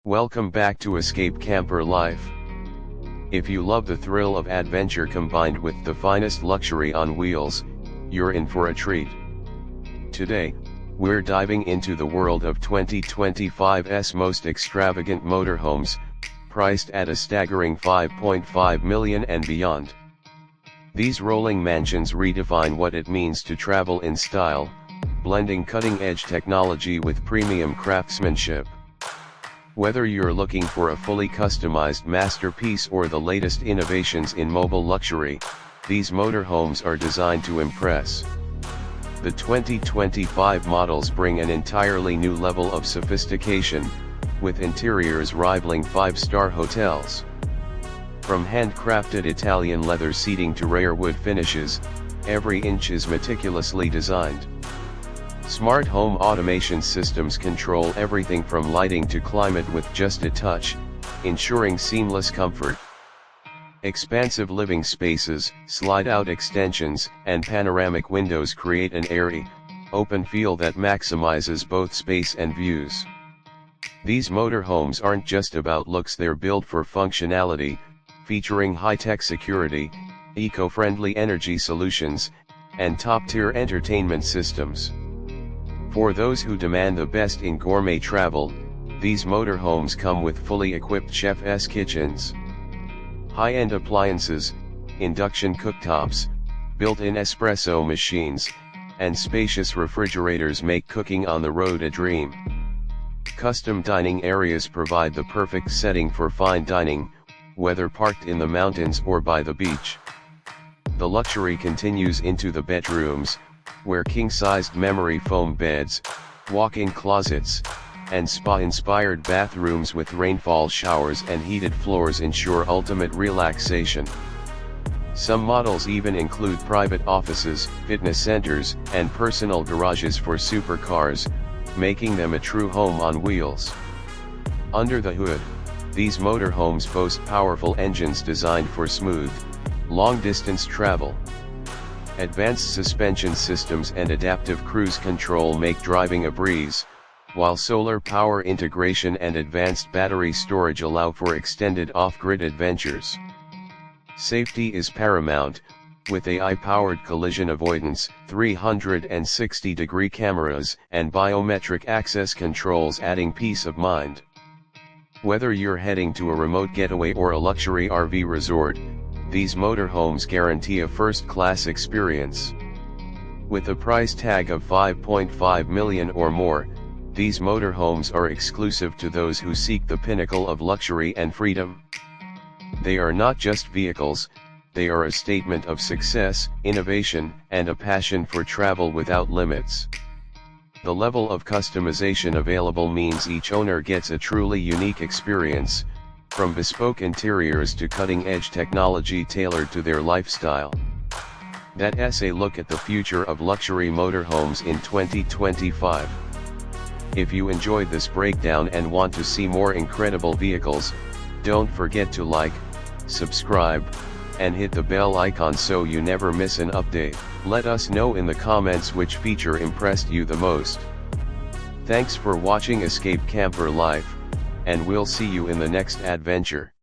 Welcome back to Escape Camper Life. If you love the thrill of adventure combined with the finest luxury on wheels, you're in for a treat. Today, we're diving into the world of 2025's most extravagant motorhomes, priced at a staggering $5.5 million and beyond. These rolling mansions redefine what it means to travel in style, blending cutting-edge technology with premium craftsmanship. Whether you're looking for a fully customized masterpiece or the latest innovations in mobile luxury, these motorhomes are designed to impress. The 2025 models bring an entirely new level of sophistication, with interiors rivaling five-star hotels. From handcrafted Italian leather seating to rare wood finishes, every inch is meticulously designed. Smart home automation systems control everything from lighting to climate with just a touch, ensuring seamless comfort. Expansive living spaces, slide-out extensions, and panoramic windows create an airy, open feel that maximizes both space and views. These motorhomes aren't just about looks, they're built for functionality, featuring high-tech security, eco-friendly energy solutions, and top-tier entertainment systems. For those who demand the best in gourmet travel, these motorhomes come with fully equipped chef's kitchens. High-end appliances, induction cooktops, built-in espresso machines, and spacious refrigerators make cooking on the road a dream. Custom dining areas provide the perfect setting for fine dining, whether parked in the mountains or by the beach. The luxury continues into the bedrooms, where king-sized memory foam beds, walk-in closets, and spa-inspired bathrooms with rainfall showers and heated floors ensure ultimate relaxation. Some models even include private offices, fitness centers, and personal garages for supercars, making them a true home on wheels. Under the hood, these motorhomes boast powerful engines designed for smooth, long-distance travel. Advanced suspension systems and adaptive cruise control make driving a breeze, while solar power integration and advanced battery storage allow for extended off-grid adventures. Safety is paramount, with AI-powered collision avoidance, 360-degree cameras, and biometric access controls adding peace of mind. Whether you're heading to a remote getaway or a luxury RV resort, these motorhomes guarantee a first-class experience. With a price tag of $5.5 million or more, these motorhomes are exclusive to those who seek the pinnacle of luxury and freedom. They are not just vehicles, they are a statement of success, innovation, and a passion for travel without limits. The level of customization available means each owner gets a truly unique experience, from bespoke interiors to cutting-edge technology tailored to their lifestyle. That's a look at the future of luxury motorhomes in 2025. If you enjoyed this breakdown and want to see more incredible vehicles, don't forget to like, subscribe, and hit the bell icon so you never miss an update. Let us know in the comments which feature impressed you the most. Thanks for watching Escape Camper Life, and we'll see you in the next adventure.